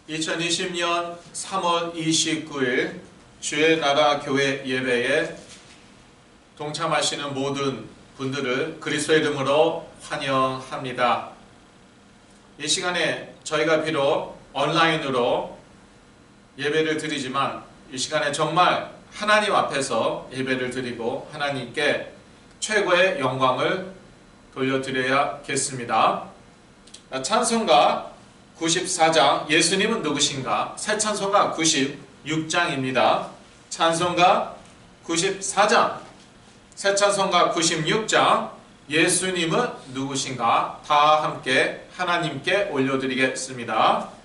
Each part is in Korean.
2020년 3월 29일 주의 나라 교회 예배에 동참하시는 모든 분들을 그리스도의 이름으로 환영합니다. 이 시간에 저희가 비록 온라인으로 예배를 드리지만 이 시간에 정말 하나님 앞에서 예배를 드리고 하나님께 최고의 영광을 돌려드려야겠습니다. 찬송가 94장 예수님은 누구신가? 새 찬송가 96장입니다. 찬송가 94장 새 찬송가 96장 예수님은 누구신가? 다 함께 하나님께 올려드리겠습니다.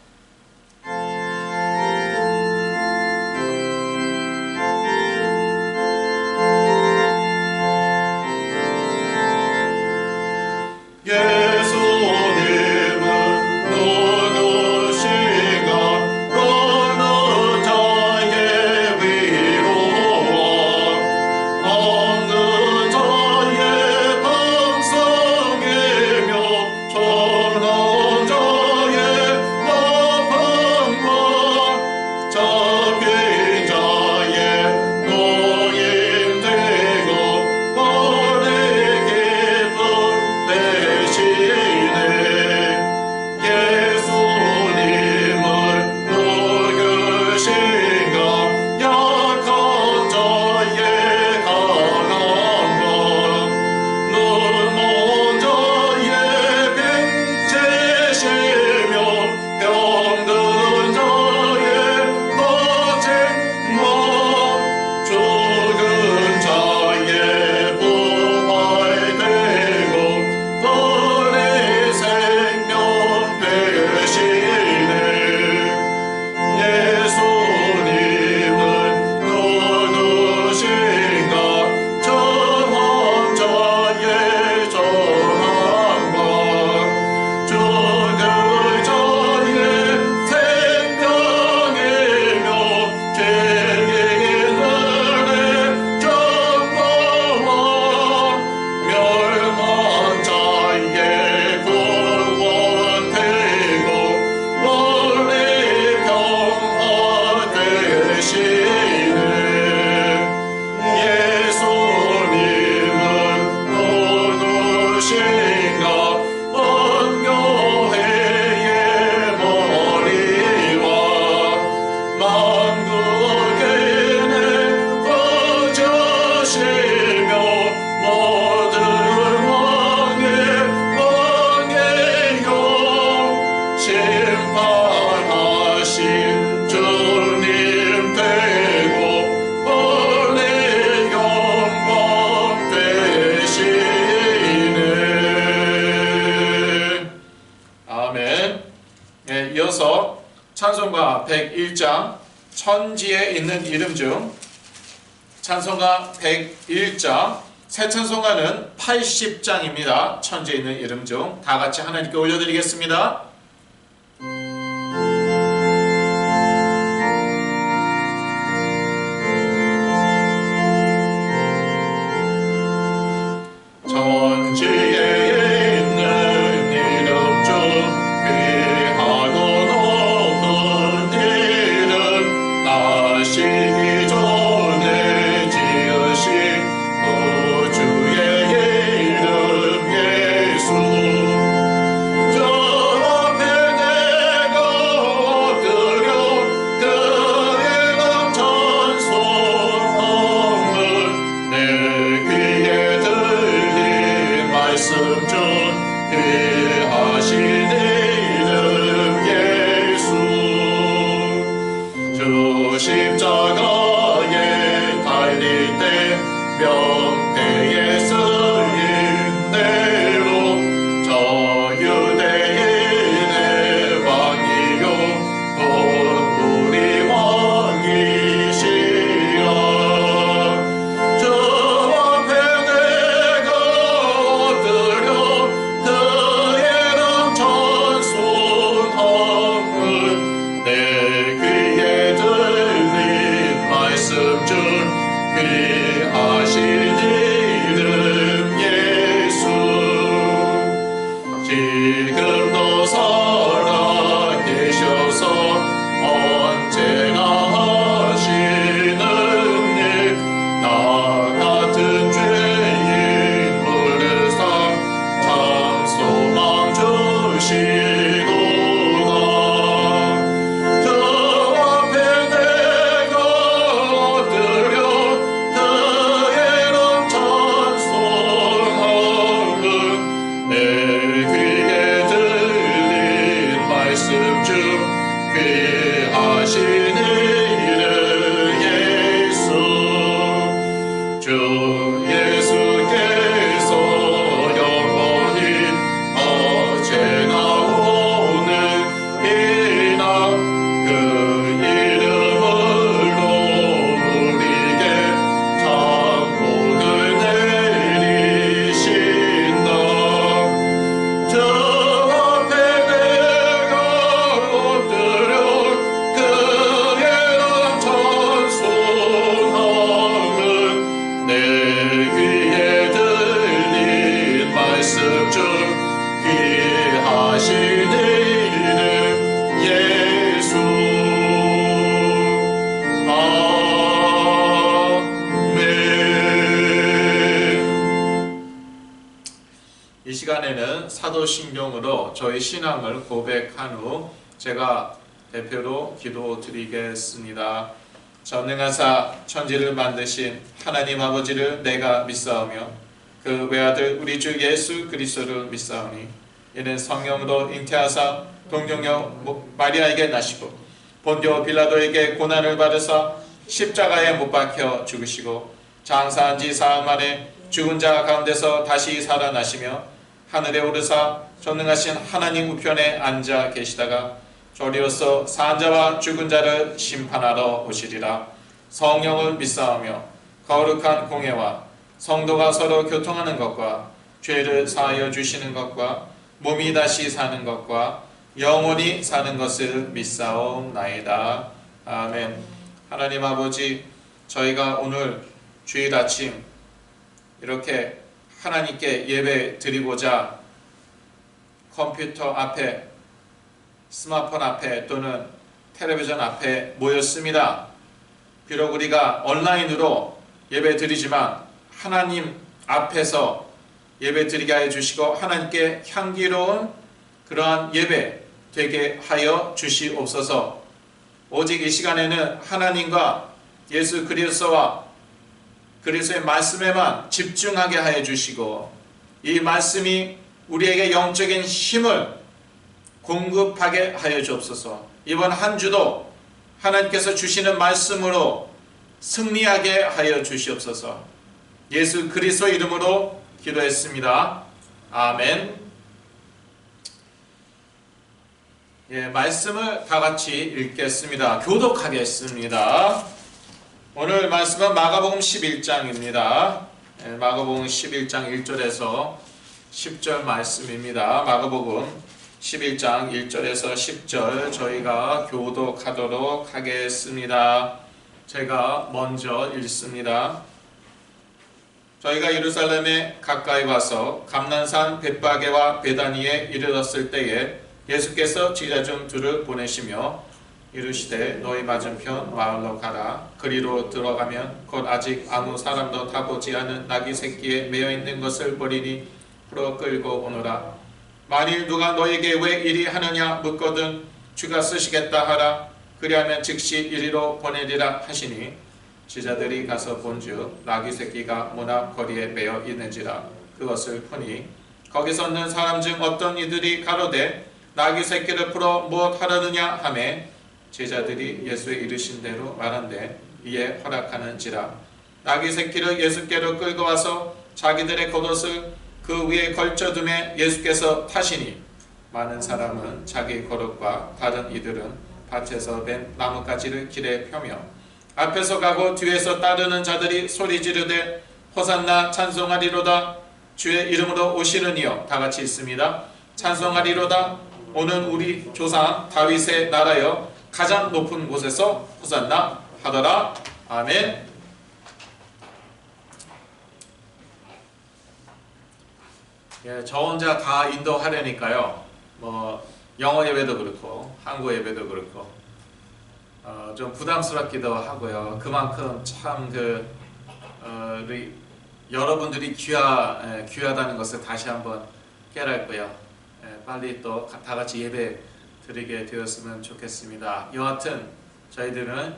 이어서 찬송가 101장 천지에 있는 이름 중 찬송가 101장 새 찬송가는 80장입니다. 천지에 있는 이름 중 다 같이 하나님께 올려드리겠습니다. 저 귀하신 이름 예수 주 예수께서 영원히 어제나 오늘 이나 그 이름으로 우리에게 참 복을 내리신다. 저 앞에 내가 엎드려 그의 찬송함은 내 귀에 들린 말씀 중 귀하신 이름 예수. 아멘. 이 시간에는 사도신경으로 저희 신앙을 고백한 후 제가 대표로 기도드리겠습니다. 전능하사 천지를 만드신 하나님 아버지를 내가 믿사오며 그 외아들 우리 주 예수 그리스도를 믿사오니 이는 성령으로 잉태하사 동정녀 마리아에게 나시고 본디오 빌라도에게 고난을 받으사 십자가에 못 박혀 죽으시고 장사한 지 사흘 만에 죽은 자 가운데서 다시 살아나시며 하늘에 오르사 전능하신 하나님 우편에 앉아 계시다가 저리로서 산 자와 죽은 자를 심판하러 오시리라. 성령을 믿사오며 거룩한 공예와 성도가 서로 교통하는 것과 죄를 사하여 주시는 것과 몸이 다시 사는 것과 영원히 사는 것을 믿사옵나이다. 아멘. 하나님 아버지, 저희가 오늘 주일 아침 이렇게 하나님께 예배 드리고자 컴퓨터 앞에, 스마트폰 앞에 또는 텔레비전 앞에 모였습니다. 비록 우리가 온라인으로 예배 드리지만 하나님 앞에서 예배 드리게 하여 주시고 하나님께 향기로운 그러한 예배 되게 하여 주시옵소서. 오직 이 시간에는 하나님과 예수 그리스도와 그리스도의 말씀에만 집중하게 하여 주시고 이 말씀이 우리에게 영적인 힘을 공급하게 하여 주옵소서. 이번 한 주도 하나님께서 주시는 말씀으로 승리하게 하여 주시옵소서. 예수 그리스도 이름으로 기도했습니다. 아멘. 말씀을 다 같이 읽겠습니다. 교독하겠습니다. 오늘 말씀은 마가복음 11장입니다. 마가복음 11장 1절에서 10절 말씀입니다. 마가복음 11장 1절에서 10절 저희가 교독하도록 하겠습니다. 제가 먼저 읽습니다. 저희가 예루살렘에 가까이 와서 감난산 벳바게와 베다니에 이르렀을 때에 예수께서 제자 중 둘을 보내시며 이르시되 너희 맞은편 마을로 가라. 그리로 들어가면 곧 아직 아무 사람도 타보지 않은 나귀 새끼에 매여 있는 것을 보리니 풀어 끌고 오너라. 만일 누가 너에게 왜 이리 하느냐 묻거든 주가 쓰시겠다 하라. 그리하면 즉시 이리로 보내리라 하시니 제자들이 가서 본즉 나귀 새끼가 문 앞 거리에 매여 있는지라. 그것을 보니 거기 섰는 사람 중 어떤 이들이 가로되 나귀 새끼를 풀어 무엇 하려느냐 하매 제자들이 예수의 이르신 대로 말한대 이에 허락하는지라. 나귀 새끼를 예수께로 끌고 와서 자기들의 겉옷을 그 위에 걸쳐두매 예수께서 타시니 많은 사람은 자기 겉옷과 다른 이들은 밭에서 벤 나뭇가지를 길에 펴며 앞에서 가고 뒤에서 따르는 자들이 소리 지르되 호산나 찬송하리로다. 주의 이름으로 오시는 이여. 다 같이 있습니다. 찬송하리로다. 오는 우리 조상 다윗의 나라여 가장 높은 곳에서 호산나 하더라. 아멘. 저 혼자 다 인도하려니까요. 영어 예배도 그렇고 한국 예배도 그렇고 좀 부담스럽기도 하고요. 그만큼 참 우리 여러분들이 귀하다는 것을 다시 한번 깨닫고요. 빨리 또 다 같이 예배 드리게 되었으면 좋겠습니다. 여하튼 저희들은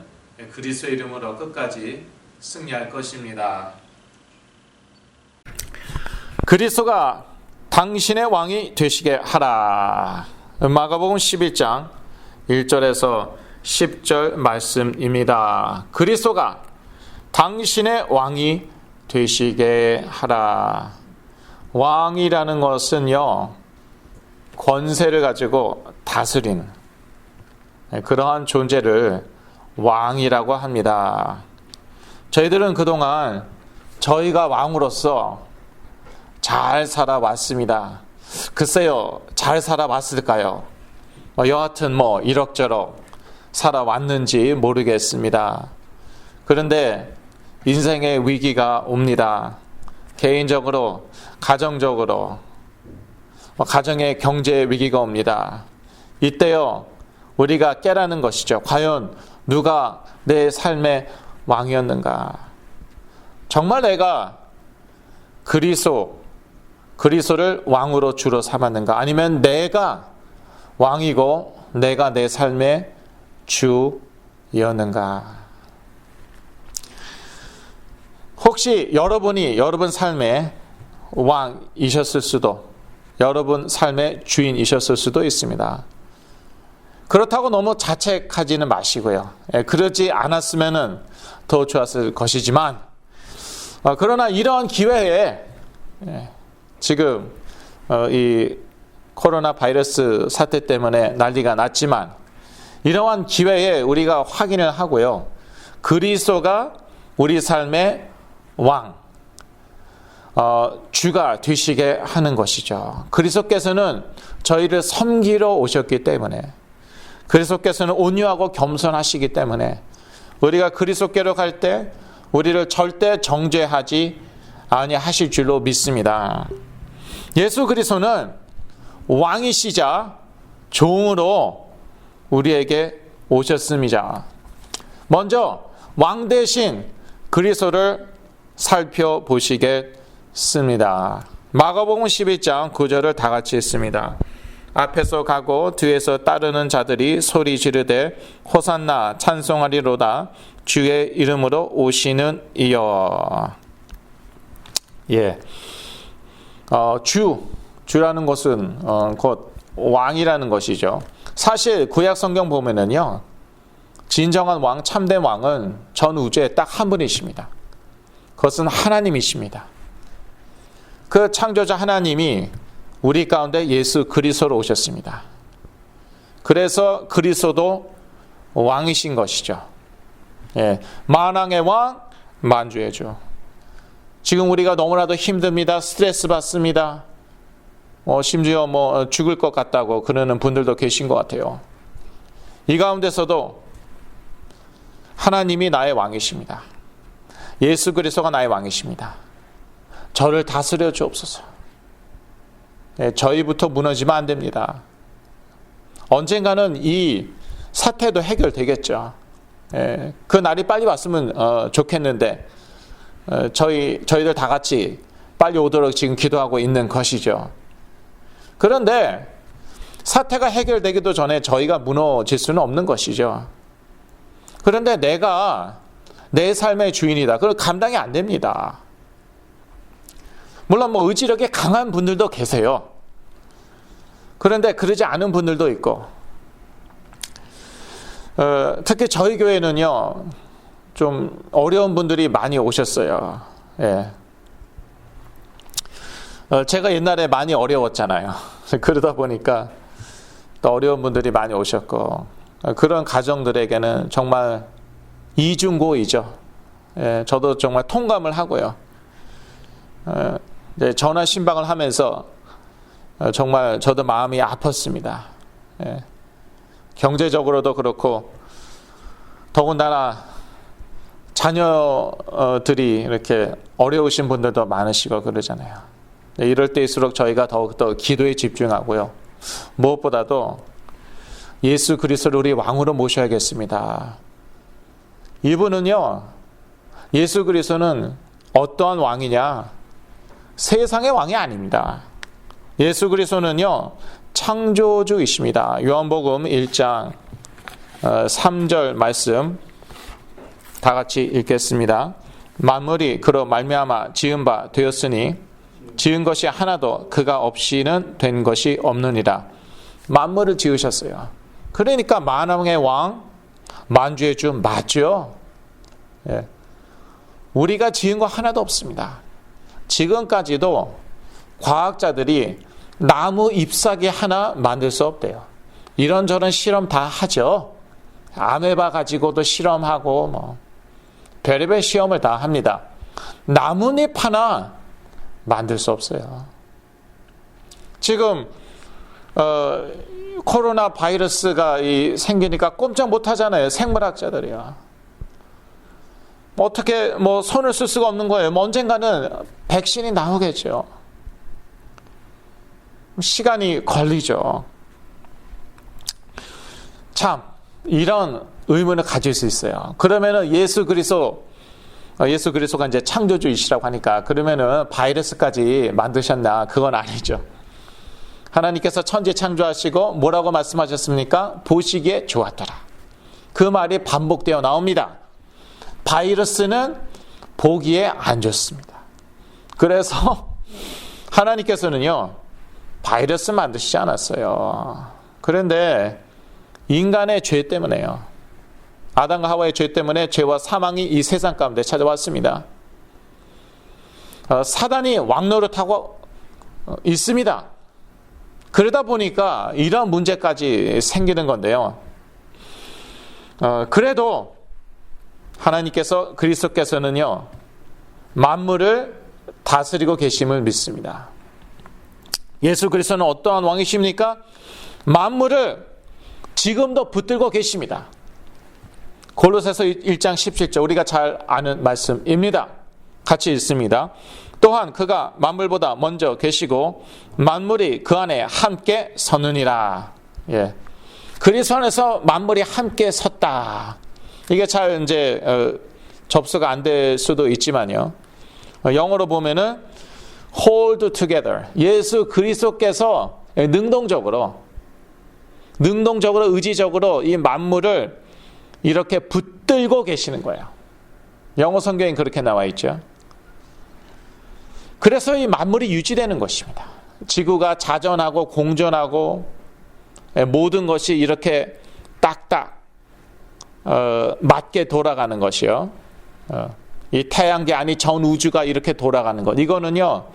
그리스도 이름으로 끝까지 승리할 것입니다. 그리스도가 당신의 왕이 되시게 하라. 마가복음 11장 1절에서 10절 말씀입니다. 그리스도가 당신의 왕이 되시게 하라. 왕이라는 것은요, 권세를 가지고 다스리는 그러한 존재를 왕이라고 합니다. 저희들은 그동안 저희가 왕으로서 잘 살아왔습니다. 글쎄요, 잘 살아왔을까요? 여하튼 이럭저럭 살아왔는지 모르겠습니다. 그런데 인생의 위기가 옵니다. 개인적으로, 가정적으로, 가정의 경제 위기가 옵니다. 이때요, 우리가 깨라는 것이죠. 과연 누가 내 삶의 왕이었는가? 정말 내가 그리스도를 왕으로 주로 삼았는가? 아니면 내가 왕이고 내가 내 삶의 주였는가? 혹시 여러분이 여러분 삶의 왕이셨을 수도, 여러분 삶의 주인이셨을 수도 있습니다. 그렇다고 너무 자책하지는 마시고요. 그러지 않았으면 더 좋았을 것이지만, 그러나 이러한 기회에 지금 이 코로나 바이러스 사태 때문에 난리가 났지만, 이러한 기회에 우리가 확인을 하고요, 그리스도가 우리 삶의 왕, 주가 되시게 하는 것이죠. 그리스도께서는 저희를 섬기러 오셨기 때문에, 그리스도께서는 온유하고 겸손하시기 때문에 우리가 그리스도께로 갈 때 우리를 절대 정죄하지 아니하실 줄로 믿습니다. 예수 그리스도는 왕이시자 종으로 우리에게 오셨습니다. 먼저 왕 대신 그리스도를 살펴보시겠습니다. 마가복음 11장 9절을 다 같이 읽습니다. 앞에서 가고 뒤에서 따르는 자들이 소리 지르되 호산나 찬송하리로다 주의 이름으로 오시는 이여. 주라는 것은 곧 왕이라는 것이죠. 사실 구약 성경 보면은요, 진정한 왕, 참된 왕은 전 우주에 딱 한 분이십니다. 그것은 하나님이십니다. 그 창조자 하나님이 우리 가운데 예수 그리스도로 오셨습니다. 그래서 그리스도도 왕이신 것이죠. 만왕의 왕, 만주의 주. 지금 우리가 너무나도 힘듭니다. 스트레스 받습니다. 심지어 죽을 것 같다고 그러는 분들도 계신 것 같아요. 이 가운데서도 하나님이 나의 왕이십니다. 예수 그리스도가 나의 왕이십니다. 저를 다스려 주옵소서. 저희부터 무너지면 안 됩니다. 언젠가는 이 사태도 해결되겠죠. 그 날이 빨리 왔으면 좋겠는데 저희들 다 같이 빨리 오도록 지금 기도하고 있는 것이죠. 그런데 사태가 해결되기도 전에 저희가 무너질 수는 없는 것이죠. 그런데 내가 내 삶의 주인이다. 그럼 감당이 안 됩니다. 물론 의지력이 강한 분들도 계세요. 그런데 그러지 않은 분들도 있고, 특히 저희 교회는요, 좀 어려운 분들이 많이 오셨어요. 제가 옛날에 많이 어려웠잖아요. 그러다 보니까 또 어려운 분들이 많이 오셨고, 그런 가정들에게는 정말 이중고이죠. 저도 정말 통감을 하고요. 전화 신방을 하면서 정말 저도 마음이 아팠습니다. 경제적으로도 그렇고, 더군다나 자녀들이 이렇게 어려우신 분들도 많으시고 그러잖아요. 이럴 때일수록 저희가 더욱더 기도에 집중하고요. 무엇보다도 예수 그리스도를 우리 왕으로 모셔야겠습니다. 이분은요, 예수 그리스도는 어떠한 왕이냐? 세상의 왕이 아닙니다. 예수 그리스도는요, 창조주이십니다. 요한복음 1장 3절 말씀 다 같이 읽겠습니다. 만물이 그로 말미암아 지은 바 되었으니 지은 것이 하나도 그가 없이는 된 것이 없느니라. 만물을 지으셨어요. 그러니까 만왕의 왕, 만주의 주 맞죠? 예. 우리가 지은 거 하나도 없습니다. 지금까지도 과학자들이 나무 잎사귀 하나 만들 수 없대요. 이런저런 실험 다 하죠. 아메바 가지고도 실험하고 뭐 별의별 시험을 다 합니다. 나뭇잎 하나 만들 수 없어요. 지금 코로나 바이러스가 생기니까 꼼짝 못 하잖아요. 생물학자들이요. 어떻게 손을 쓸 수가 없는 거예요. 언젠가는 백신이 나오겠죠. 시간이 걸리죠. 참 이런 의문을 가질 수 있어요. 그러면은 예수 그리스도가 이제 창조주이시라고 하니까 그러면은 바이러스까지 만드셨나? 그건 아니죠. 하나님께서 천지 창조하시고 뭐라고 말씀하셨습니까? 보시기에 좋았더라. 그 말이 반복되어 나옵니다. 바이러스는 보기에 안 좋습니다. 그래서 하나님께서는요, 바이러스 만드시지 않았어요. 그런데 인간의 죄 때문에요. 아담과 하와의 죄 때문에 죄와 사망이 이 세상 가운데 찾아왔습니다. 사단이 왕노릇하고 있습니다. 그러다 보니까 이런 문제까지 생기는 건데요. 그래도 하나님께서 그리스도께서는요, 만물을 다스리고 계심을 믿습니다. 예수 그리스도는 어떠한 왕이십니까? 만물을 지금도 붙들고 계십니다. 골로새서 1장 17절 우리가 잘 아는 말씀입니다. 같이 읽습니다. 또한 그가 만물보다 먼저 계시고 만물이 그 안에 함께 서느니라. 예. 그리스도 안에서 만물이 함께 섰다. 이게 잘 이제 접수가 안 될 수도 있지만요. 영어로 보면은 hold together. 예수 그리스도께서 능동적으로 의지적으로 이 만물을 이렇게 붙들고 계시는 거예요. 영어 성경엔 그렇게 나와 있죠. 그래서 이 만물이 유지되는 것입니다. 지구가 자전하고 공전하고 모든 것이 이렇게 딱딱 맞게 돌아가는 것이요. 이 태양계 안이 전 우주가 이렇게 돌아가는 것. 이거는요,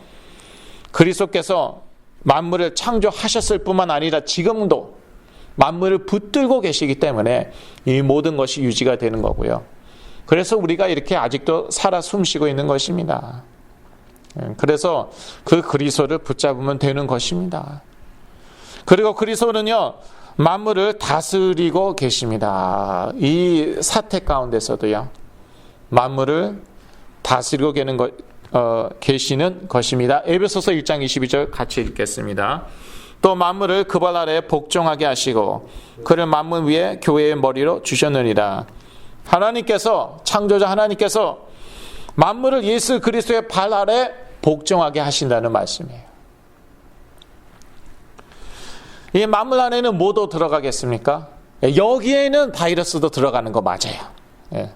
그리스도께서 만물을 창조하셨을 뿐만 아니라 지금도 만물을 붙들고 계시기 때문에 이 모든 것이 유지가 되는 거고요. 그래서 우리가 이렇게 아직도 살아 숨쉬고 있는 것입니다. 그래서 그 그리스도를 붙잡으면 되는 것입니다. 그리고 그리스도는요, 만물을 다스리고 계십니다. 이 사태 가운데서도요, 만물을 다스리고 계시는 것입니다. 에베소서 1장 22절 같이 읽겠습니다. 또 만물을 그 발 아래 복종하게 하시고 그를 만물 위에 교회의 머리로 주셨느니라. 하나님께서, 창조자 하나님께서 만물을 예수 그리스도의 발 아래 복종하게 하신다는 말씀이에요. 이 만물 안에는 뭐도 들어가겠습니까? 여기에는 바이러스도 들어가는 거 맞아요. 예.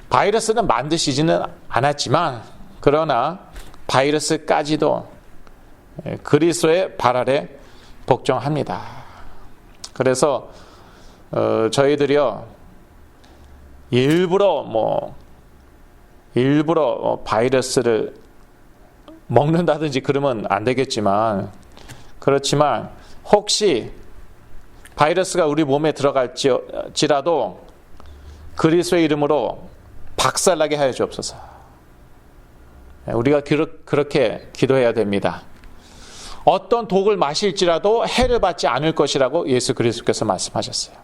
바이러스는 만드시지는 않았지만 그러나 바이러스까지도 그리스도의 발 아래 복종합니다. 그래서 저희들이요, 일부러 바이러스를 먹는다든지 그러면 안 되겠지만, 그렇지만 혹시 바이러스가 우리 몸에 들어갈지라도 그리스도의 이름으로 박살나게 하여 주옵소서. 우리가 그렇게 기도해야 됩니다. 어떤 독을 마실지라도 해를 받지 않을 것이라고 예수 그리스도께서 말씀하셨어요.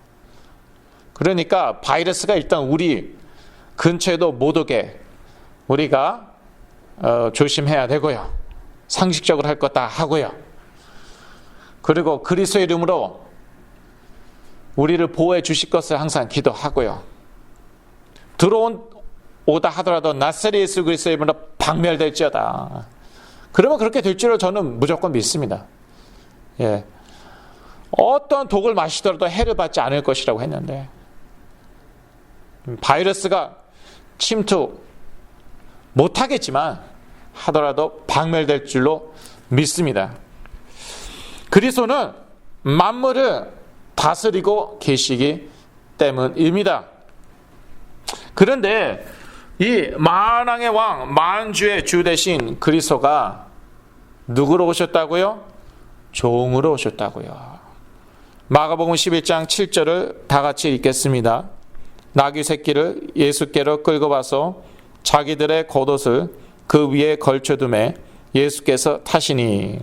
그러니까 바이러스가 일단 우리 근처에도 못 오게 우리가 조심해야 되고요. 상식적으로 할 것 다 하고요. 그리고 그리스도의 이름으로 우리를 보호해 주실 것을 항상 기도하고요. 들어오다 하더라도 나사렛 예수 그리스도의 이름으로 박멸될지어다. 그러면 그렇게 될 줄을 저는 무조건 믿습니다. 예. 어떤 독을 마시더라도 해를 받지 않을 것이라고 했는데 바이러스가 침투 못하겠지만 하더라도 박멸될 줄로 믿습니다. 그리스도는 만물을 다스리고 계시기 때문입니다. 그런데 이 만왕의 왕, 만주의 주 되신 그리스도가 누구로 오셨다고요? 종으로 오셨다고요. 마가복음 11장 7절을 다 같이 읽겠습니다. 나귀 새끼를 예수께로 끌고 와서 자기들의 겉옷을 그 위에 걸쳐두매 예수께서 타시니.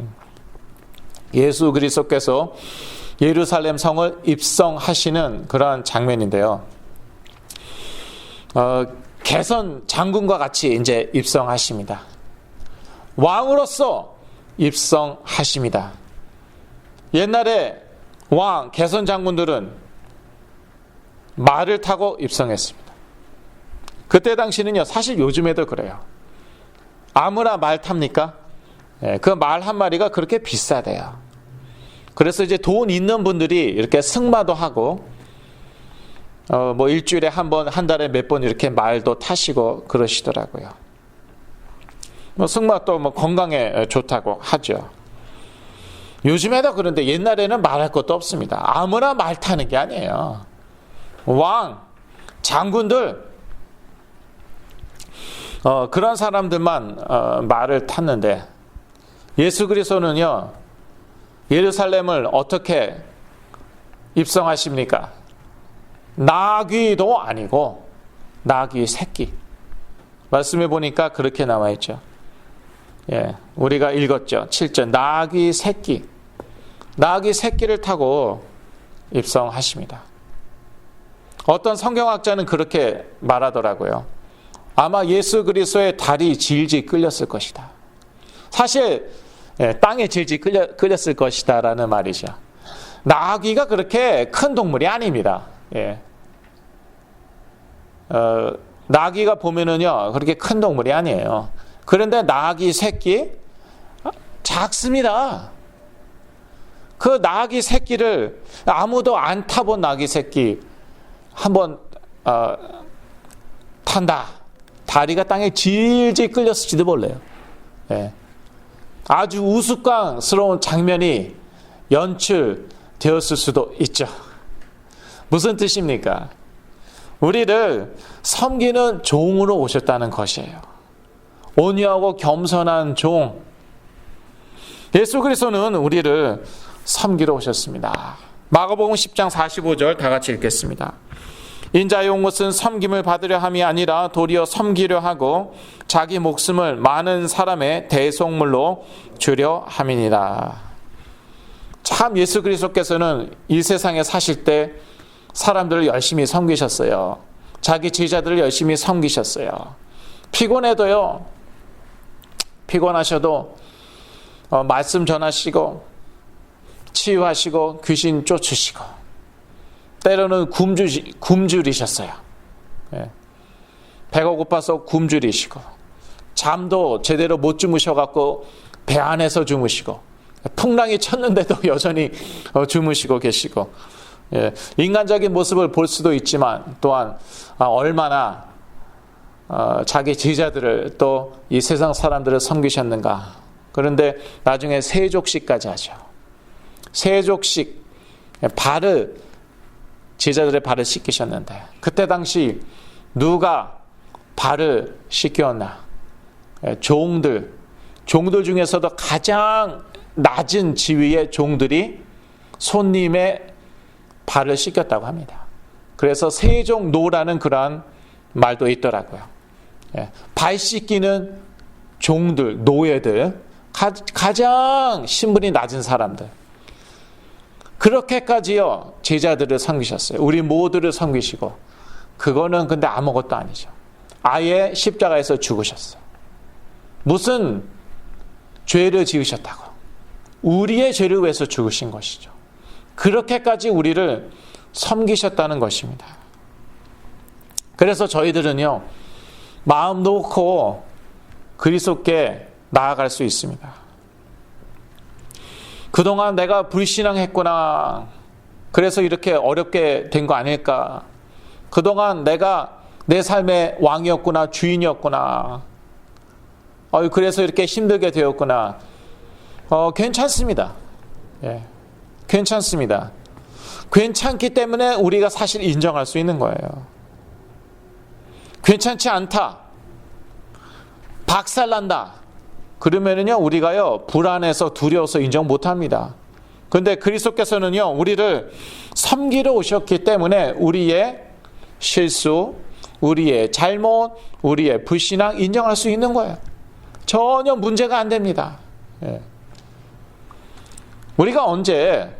예수 그리스도께서 예루살렘 성을 입성하시는 그러한 장면인데요. 개선 장군과 같이 이제 입성하십니다. 왕으로서 입성하십니다. 옛날에 왕, 개선 장군들은 말을 타고 입성했습니다. 그때 당시는요, 사실 요즘에도 그래요. 아무나 말 탑니까? 그 말 한 마리가 그렇게 비싸대요. 그래서 이제 돈 있는 분들이 이렇게 승마도 하고, 뭐 일주일에 한 번, 한 달에 몇 번 이렇게 말도 타시고 그러시더라고요. 뭐 승마도 뭐 건강에 좋다고 하죠. 요즘에도 그런데 옛날에는 말할 것도 없습니다. 아무나 말 타는 게 아니에요. 왕, 장군들, 그런 사람들만 말을 탔는데, 예수 그리스도는요, 예루살렘을 어떻게 입성하십니까? 나귀도 아니고 나귀 새끼. 말씀해 보니까 그렇게 나와 있죠. 예, 우리가 읽었죠. 7절 나귀 새끼. 나귀 새끼를 타고 입성하십니다. 어떤 성경학자는 그렇게 말하더라고요. 아마 예수 그리스도의 다리 질질 끌렸을 것이다. 사실 땅에 질질 끌렸을 것이다 라는 말이죠. 나귀가 그렇게 큰 동물이 아닙니다. 예. 나귀가 보면은요, 그렇게 큰 동물이 아니에요. 그런데 나귀 새끼, 작습니다. 그 나귀 새끼를, 아무도 안 타본 나귀 새끼, 한번, 탄다. 다리가 땅에 질질 끌렸을지도 몰라요. 예. 아주 우스꽝스러운 장면이 연출되었을 수도 있죠. 무슨 뜻입니까? 우리를 섬기는 종으로 오셨다는 것이에요. 온유하고 겸손한 종. 예수 그리스도는 우리를 섬기러 오셨습니다. 마가복음 10장 45절 다 같이 읽겠습니다. 인자의 온 것은 섬김을 받으려 함이 아니라 도리어 섬기려 하고 자기 목숨을 많은 사람의 대속물로 주려 함이니라. 참 예수 그리스도께서는 이 세상에 사실 때 사람들을 열심히 섬기셨어요. 자기 제자들을 열심히 섬기셨어요. 피곤해도요, 피곤하셔도 말씀 전하시고 치유하시고 귀신 쫓으시고 때로는 굶주리셨어요. 예. 배가 고파서 굶주리시고 잠도 제대로 못 주무셔갖고 배 안에서 주무시고 풍랑이 쳤는데도 여전히 주무시고 계시고, 예. 인간적인 모습을 볼 수도 있지만 또한 얼마나 자기 제자들을 또 이 세상 사람들을 섬기셨는가. 그런데 나중에 세족식까지 하죠. 세족식, 발을, 제자들의 발을 씻기셨는데 그때 당시 누가 발을 씻겼나? 종들 중에서도 가장 낮은 지위의 종들이 손님의 발을 씻겼다고 합니다. 그래서 세종노라는 그러한 말도 있더라고요. 발 씻기는 종들, 노예들, 가장 신분이 낮은 사람들, 그렇게까지요 제자들을 섬기셨어요. 우리 모두를 섬기시고, 그거는 근데 아무것도 아니죠. 아예 십자가에서 죽으셨어요. 무슨 죄를 지으셨다고? 우리의 죄를 위해서 죽으신 것이죠. 그렇게까지 우리를 섬기셨다는 것입니다. 그래서 저희들은요, 마음 놓고 그리스도께 나아갈 수 있습니다. 그동안 내가 불신앙했구나. 그래서 이렇게 어렵게 된 거 아닐까. 그동안 내가 내 삶의 왕이었구나, 주인이었구나. 그래서 이렇게 힘들게 되었구나. 괜찮습니다. 예, 괜찮습니다. 괜찮기 때문에 우리가 사실 인정할 수 있는 거예요. 괜찮지 않다, 박살난다, 그러면은요 우리가요 불안해서 두려워서 인정 못합니다. 그런데 그리스도께서는요 우리를 섬기러 오셨기 때문에 우리의 실수, 우리의 잘못, 우리의 불신앙 인정할 수 있는 거예요. 전혀 문제가 안 됩니다. 우리가 언제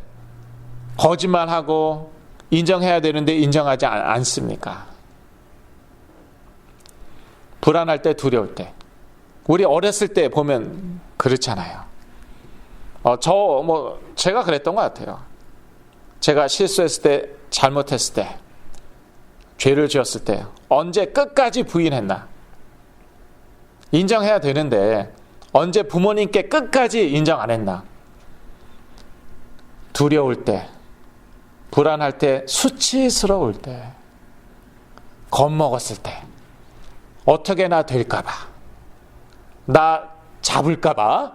거짓말하고 인정해야 되는데 인정하지 않습니까? 불안할 때, 두려울 때. 우리 어렸을 때 보면 그렇잖아요. 제가 그랬던 것 같아요. 제가 실수했을 때, 잘못했을 때, 죄를 지었을 때 언제 끝까지 부인했나? 인정해야 되는데 언제 부모님께 끝까지 인정 안 했나? 두려울 때, 불안할 때, 수치스러울 때, 겁먹었을 때, 어떻게 나 될까봐, 나 잡을까봐.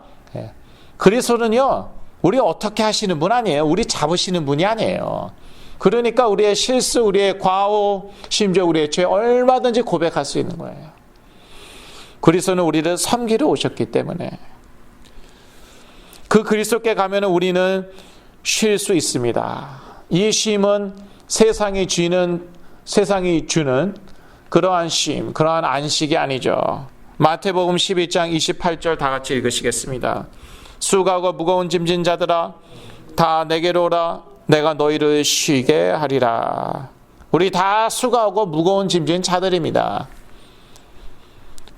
그리스도는요 우리 어떻게 하시는 분 아니에요. 우리 잡으시는 분이 아니에요. 그러니까 우리의 실수, 우리의 과오, 심지어 우리의 죄 얼마든지 고백할 수 있는 거예요. 그리스도는 우리를 섬기러 오셨기 때문에. 그 그리스도께 가면 우리는 쉴 수 있습니다. 이 쉼은 세상이 주는 그러한 쉼, 그러한 안식이 아니죠. 마태복음 11장 28절 다 같이 읽으시겠습니다. 수고하고 무거운 짐진 자들아 다 내게로 오라, 내가 너희를 쉬게 하리라. 우리 다 수고하고 무거운 짐진 자들입니다.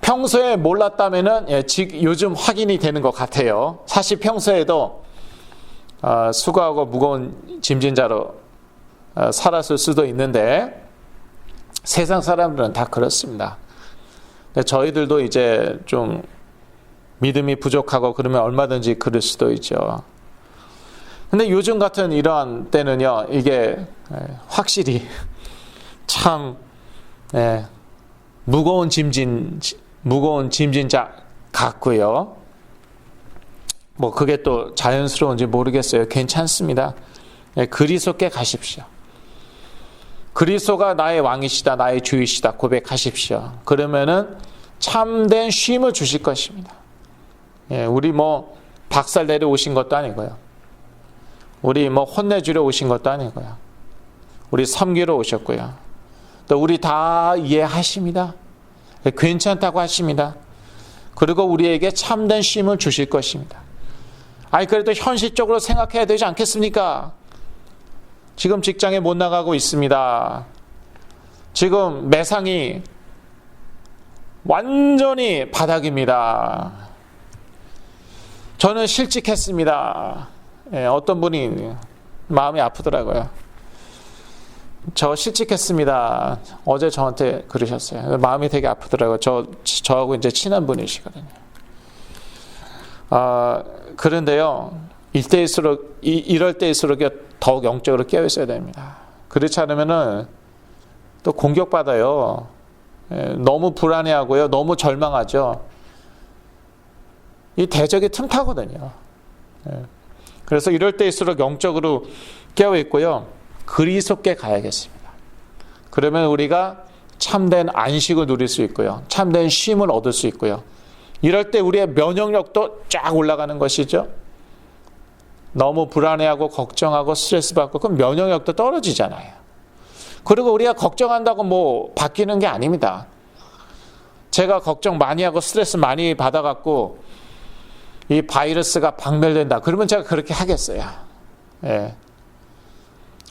평소에 몰랐다면은 요즘 확인이 되는 것 같아요. 사실 평소에도 수고하고 무거운 짐진 자로 살았을 수도 있는데 세상 사람들은 다 그렇습니다. 저희들도 이제 좀 믿음이 부족하고 그러면 얼마든지 그럴 수도 있죠. 근데 요즘 같은 이러한 때는요, 이게 확실히 참 무거운 짐진자 같고요. 뭐 그게 또 자연스러운지 모르겠어요. 괜찮습니다. 그리스도께 가십시오. 그리스도가 나의 왕이시다, 나의 주이시다 고백하십시오. 그러면은 참된 쉼을 주실 것입니다. 우리 뭐 박살 내려 오신 것도 아니고요. 우리 뭐 혼내주려 오신 것도 아니고요. 우리 섬기러 오셨고요. 또 우리 다 이해하십니다. 괜찮다고 하십니다. 그리고 우리에게 참된 쉼을 주실 것입니다. 아니 그래도 현실적으로 생각해야 되지 않겠습니까? 지금 직장에 못 나가고 있습니다. 지금 매상이 완전히 바닥입니다. 저는 실직했습니다. 어떤 분이 마음이 아프더라고요. 저 실직했습니다. 어제 저한테 그러셨어요. 마음이 되게 아프더라고요. 저하고 이제 친한 분이시거든요. 그런데요, 이럴 때일수록 더욱 영적으로 깨어 있어야 됩니다. 그렇지 않으면은 또 공격받아요. 너무 불안해하고요, 너무 절망하죠. 이 대적이 틈타거든요. 그래서 이럴 때일수록 영적으로 깨어 있고요, 그리스도께 가야겠습니다. 그러면 우리가 참된 안식을 누릴 수 있고요, 참된 쉼을 얻을 수 있고요. 이럴 때 우리의 면역력도 쫙 올라가는 것이죠. 너무 불안해하고 걱정하고 스트레스 받고 그럼 면역력도 떨어지잖아요. 그리고 우리가 걱정한다고 뭐 바뀌는 게 아닙니다. 제가 걱정 많이 하고 스트레스 많이 받아갖고 이 바이러스가 박멸된다 그러면 제가 그렇게 하겠어요.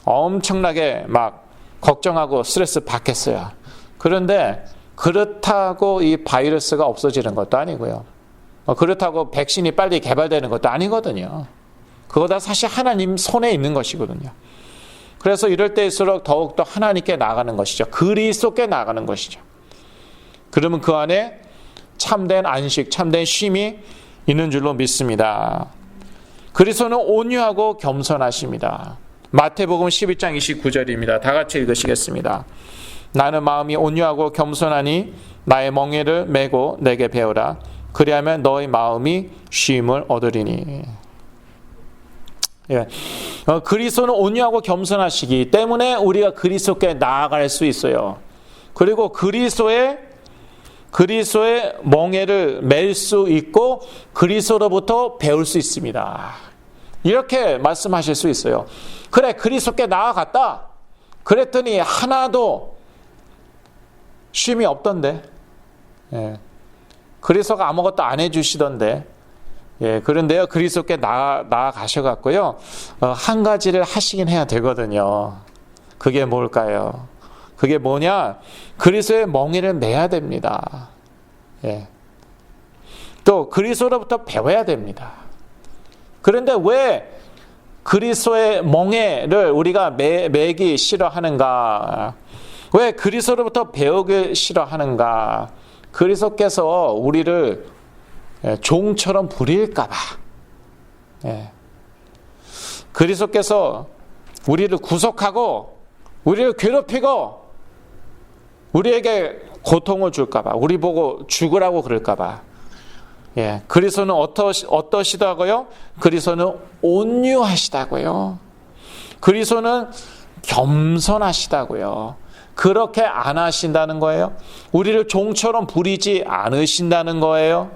엄청나게 막 걱정하고 스트레스 받겠어요. 그런데 그렇다고 이 바이러스가 없어지는 것도 아니고요, 그렇다고 백신이 빨리 개발되는 것도 아니거든요. 그거 다 사실 하나님 손에 있는 것이거든요. 그래서 이럴 때일수록 더욱더 하나님께 나가는 것이죠. 그리스도께 나가는 것이죠. 그러면 그 안에 참된 안식, 참된 쉼이 있는 줄로 믿습니다. 그리스도는 온유하고 겸손하십니다. 마태복음 11장 29절입니다. 다 같이 읽으시겠습니다. 나는 마음이 온유하고 겸손하니 나의 멍에를 메고 내게 배우라. 그리하면 너의 마음이 쉼을 얻으리니. 그리스도는 온유하고 겸손하시기 때문에 우리가 그리스도께 나아갈 수 있어요. 그리고 그리스도의 멍에를 맬 수 있고 그리스도로부터 배울 수 있습니다. 이렇게 말씀하실 수 있어요. 그래, 그리스도께 나아갔다. 그랬더니 하나도 쉼이 없던데. 예. 그리스도가 아무것도 안 해주시던데. 예, 그런데요, 그리스도께 나아가셔갖고요, 한 가지를 하시긴 해야 되거든요. 그게 뭘까요? 그게 뭐냐? 그리스도의 멍에를 매야 됩니다. 예. 또 그리스도로부터 배워야 됩니다. 그런데 왜 그리스도의 멍에를 우리가 매기 싫어하는가? 왜 그리스도로부터 배우기 싫어하는가? 그리스도께서 우리를 종처럼 부릴까봐. 예. 그리스도께서 우리를 구속하고 우리를 괴롭히고 우리에게 고통을 줄까봐, 우리 보고 죽으라고 그럴까봐. 예. 그리스도는 어떠시다고요? 그리스도는 온유하시다고요. 그리스도는 겸손하시다고요. 그렇게 안 하신다는 거예요. 우리를 종처럼 부리지 않으신다는 거예요.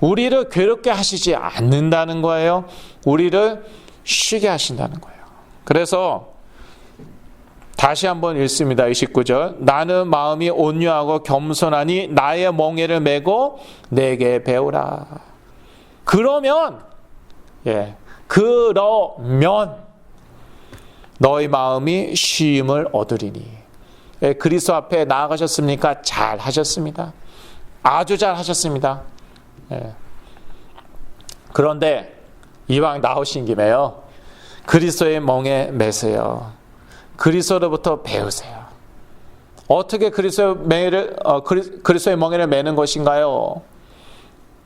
우리를 괴롭게 하시지 않는다는 거예요. 우리를 쉬게 하신다는 거예요. 그래서 다시 한번 읽습니다. 29절. 나는 마음이 온유하고 겸손하니 나의 멍에를 메고 내게 배우라. 그러면 너희 마음이 쉼을 얻으리니. 예, 그리스도 앞에 나아가셨습니까? 잘 하셨습니다. 아주 잘 하셨습니다. 예. 그런데 이왕 나오신 김에요, 그리스도의 멍에 매세요. 그리스도로부터 배우세요. 어떻게 그리스도의 멍에를 매는 것인가요?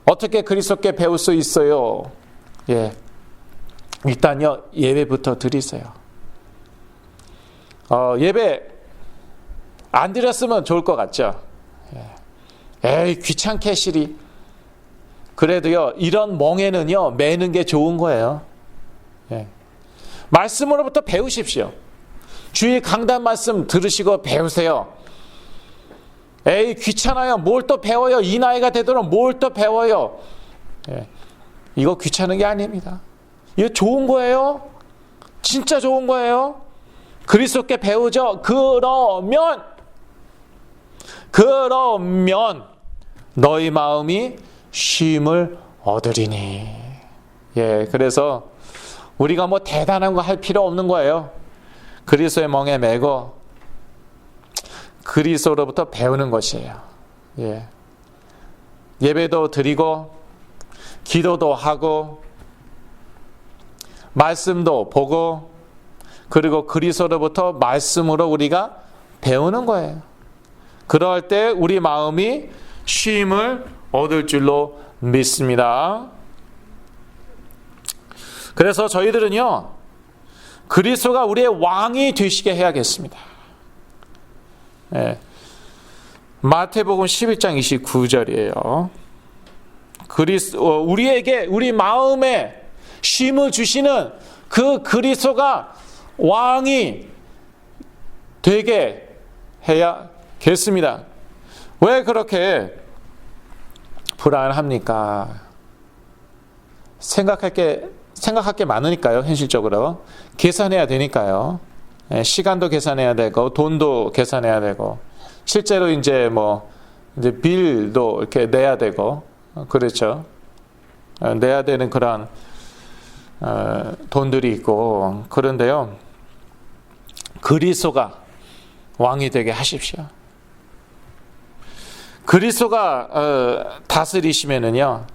어떻게 그리스도께 배울 수 있어요? 예, 일단요, 예배부터 드리세요. 예배 안 드렸으면 좋을 것 같죠? 에이, 귀찮게 시리. 그래도요, 이런 멍에는요, 매는 게 좋은 거예요. 예. 말씀으로부터 배우십시오. 주일 강단 말씀 들으시고 배우세요. 에이, 귀찮아요. 뭘 또 배워요. 이 나이가 되도록 뭘 또 배워요. 예. 이거 귀찮은 게 아닙니다. 이거 좋은 거예요. 진짜 좋은 거예요. 그리스도께 배우죠. 그러면 너희 마음이 쉼을 얻으리니. 예, 그래서 우리가 뭐 대단한 거 할 필요 없는 거예요. 그리스도의 멍에 매고 그리스도로부터 배우는 것이에요. 예. 예배도 드리고 기도도 하고 말씀도 보고 그리고 그리스도로부터 말씀으로 우리가 배우는 거예요. 그럴 때 우리 마음이 쉼을 얻을 줄로 믿습니다. 그래서 저희들은요, 그리스도가 우리의 왕이 되시게 해야겠습니다. 예. 마태복음 11장 29절이에요. 우리에게 우리 마음에 쉼을 주시는 그 그리스도가 왕이 되게 해야겠습니다. 왜 그렇게 불안합니까? 생각할 게 많으니까요. 현실적으로 계산해야 되니까요. 시간도 계산해야 되고 돈도 계산해야 되고 실제로 이제 빌도 이렇게 내야 되고 그렇죠. 내야 되는 그런 돈들이 있고 그런데요. 그리스도가 왕이 되게 하십시오. 그리스도가 다스리시면은요,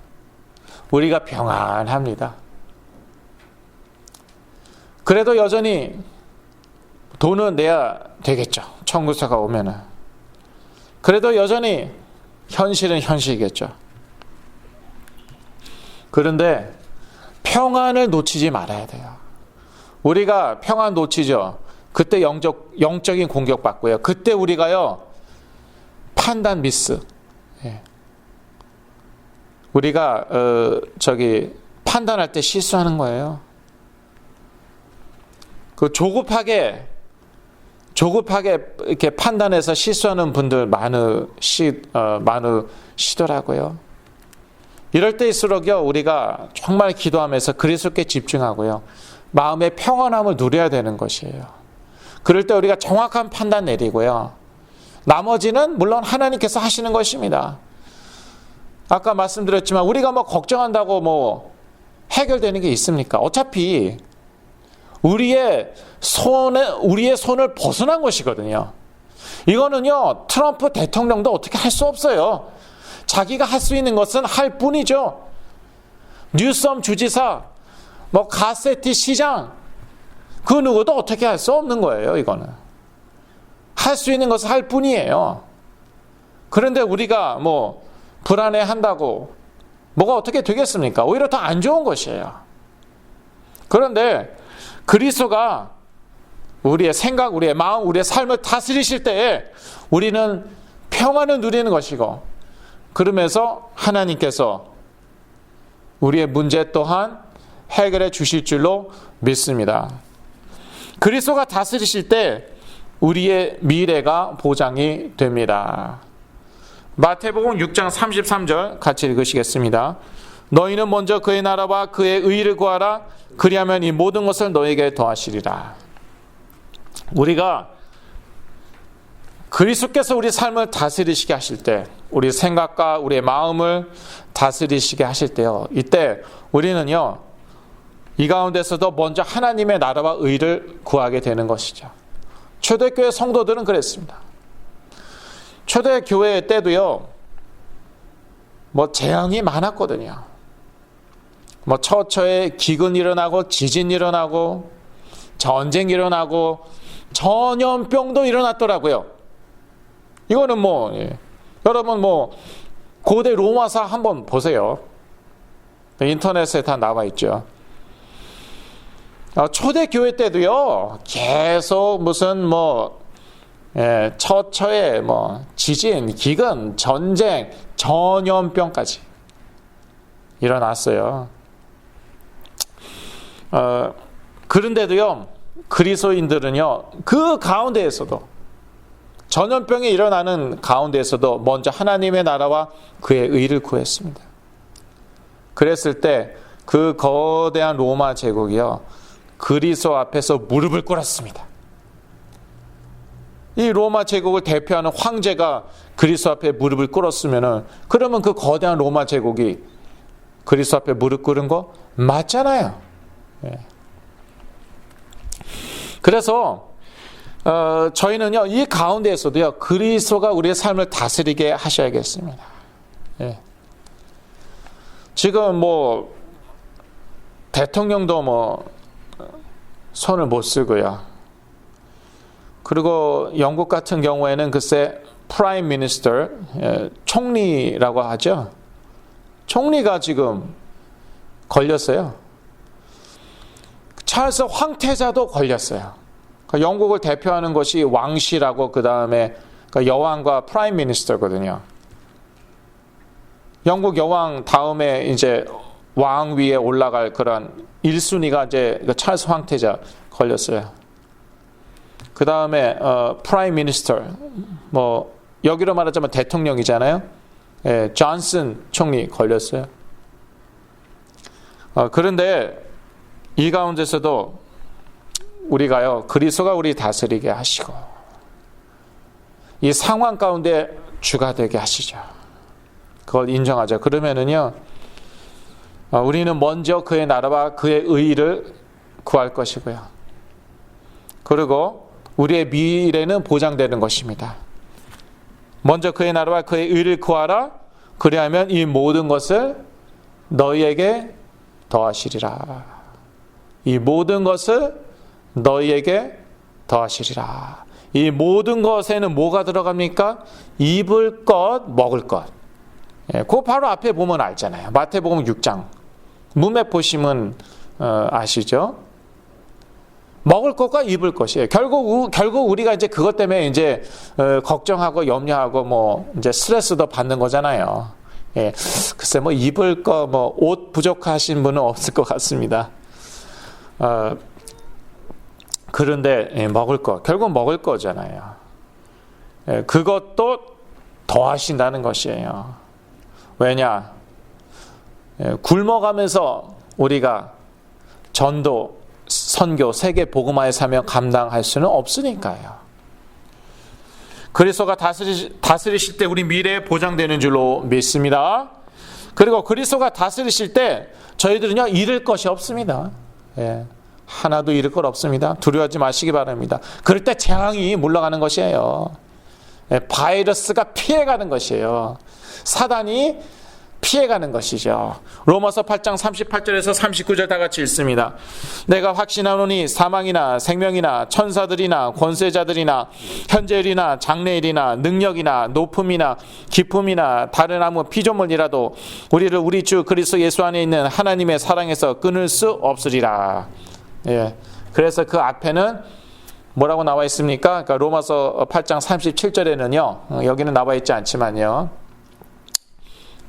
우리가 평안합니다. 그래도 여전히 돈은 내야 되겠죠. 청구서가 오면은. 그래도 여전히 현실은 현실이겠죠. 그런데 평안을 놓치지 말아야 돼요. 우리가 평안 놓치죠. 그때 영적인 공격받고요. 그때 우리가요, 판단 미스. 예. 우리가 판단할 때 실수하는 거예요. 그 조급하게 이렇게 판단해서 실수하는 분들 많으시더라고요. 이럴 때일수록요, 우리가 정말 기도하면서 그리스도께 집중하고요, 마음의 평안함을 누려야 되는 것이에요. 그럴 때 우리가 정확한 판단 내리고요, 나머지는 물론 하나님께서 하시는 것입니다. 아까 말씀드렸지만 우리가 뭐 걱정한다고 뭐 해결되는 게 있습니까? 어차피 우리의 손을 벗어난 것이거든요. 이거는요, 트럼프 대통령도 어떻게 할 수 없어요. 자기가 할 수 있는 것은 할 뿐이죠. 뉴섬 주지사, 뭐 가세티 시장, 그 누구도 어떻게 할 수 없는 거예요. 이거는 할 수 있는 것은 할 뿐이에요. 그런데 우리가 뭐 불안해한다고 뭐가 어떻게 되겠습니까? 오히려 더 안 좋은 것이에요. 그런데 그리스도가 우리의 생각, 우리의 마음, 우리의 삶을 다스리실 때에 우리는 평안을 누리는 것이고, 그러면서 하나님께서 우리의 문제 또한 해결해 주실 줄로 믿습니다. 그리스도가 다스리실 때 우리의 미래가 보장이 됩니다. 마태복음 6장 33절 같이 읽으시겠습니다. 너희는 먼저 그의 나라와 그의 의를 구하라. 그리하면 이 모든 것을 너에게 더하시리라. 우리가 그리스도께서 우리 삶을 다스리시게 하실 때, 우리 생각과 우리의 마음을 다스리시게 하실 때요, 이때 우리는요, 이 가운데서도 먼저 하나님의 나라와 의를 구하게 되는 것이죠. 초대교회 성도들은 그랬습니다. 초대교회 때도요, 뭐 재앙이 많았거든요. 뭐 처처에 기근이 일어나고 지진이 일어나고 전쟁이 일어나고 전염병도 일어났더라고요. 이거는 뭐 여러분 뭐 고대 로마사 한번 보세요. 인터넷에 다 나와 있죠. 초대교회 때도요, 계속 무슨 뭐 처처에 뭐 지진, 기근, 전쟁, 전염병까지 일어났어요. 그런데도요, 그리스도인들은요, 그 가운데에서도, 전염병이 일어나는 가운데에서도 먼저 하나님의 나라와 그의 의를 구했습니다. 그랬을 때 그 거대한 로마 제국이요, 그리스도 앞에서 무릎을 꿇었습니다. 이 로마 제국을 대표하는 황제가 그리스도 앞에 무릎을 꿇었으면은, 그러면 그 거대한 로마 제국이 그리스도 앞에 무릎 꿇은 거 맞잖아요. 그래서 저희는요, 이 가운데에서도요, 그리스도가 우리의 삶을 다스리게 하셔야겠습니다. 지금 뭐 대통령도 뭐 손을 못 쓰고요. 그리고 영국 같은 경우에는 글쎄 프라임 미니스터, 총리라고 하죠. 총리가 지금 걸렸어요. 찰스 황태자도 걸렸어요. 영국을 대표하는 것이 왕실하고 그 다음에 여왕과 프라임 미니스터거든요. 영국 여왕 다음에 이제 왕 위에 올라갈 그런 1순위가 이제 찰스 황태자 걸렸어요. 그 다음에 프라임 미니스터, 뭐 여기로 말하자면 대통령이잖아요. 존슨 총리 걸렸어요. 그런데 이 가운데서도 우리가요, 그리스도가 우리 다스리게 하시고 이 상황 가운데 주가 되게 하시죠. 그걸 인정하죠. 그러면은요, 우리는 먼저 그의 나라와 그의 의를 구할 것이고요. 그리고 우리의 미래는 보장되는 것입니다. 먼저 그의 나라와 그의 의를 구하라. 그리하면 이 모든 것을 너희에게 더하시리라. 이 모든 것을 너희에게 더하시리라. 이 모든 것에는 뭐가 들어갑니까? 입을 것, 먹을 것. 그거 바로 앞에 보면 알잖아요. 마태복음 6장. 문맥 보시면 아시죠? 먹을 것과 입을 것이에요. 결국 우리가 이제 그것 때문에 이제 걱정하고 염려하고 뭐 이제 스트레스도 받는 거잖아요. 글쎄 뭐 입을 거 뭐 옷 부족하신 분은 없을 것 같습니다. 그런데 먹을 거, 결국 먹을 거잖아요. 그것도 더하신다는 것이에요. 왜냐? 굶어가면서 우리가 전도, 선교, 세계 복음화의 사명 감당할 수는 없으니까요. 그리스도가 다스리실 때 우리 미래에 보장되는 줄로 믿습니다. 그리고 그리스도가 다스리실 때 저희들은요 잃을 것이 없습니다. 하나도 잃을 것 없습니다. 두려워하지 마시기 바랍니다. 그럴 때 재앙이 물러가는 것이에요. 바이러스가 피해가는 것이에요. 사단이 피해가는 것이죠. 로마서 8장 38절에서 39절 다 같이 읽습니다. 내가 확신하노니 사망이나 생명이나 천사들이나 권세자들이나 현재일이나 장래일이나 능력이나 높음이나 깊음이나 다른 아무 피조물이라도 우리를 우리 주 그리스도 예수 안에 있는 하나님의 사랑에서 끊을 수 없으리라. 그래서 그 앞에는 뭐라고 나와 있습니까? 그러니까 로마서 8장 37절에는요. 여기는 나와 있지 않지만요.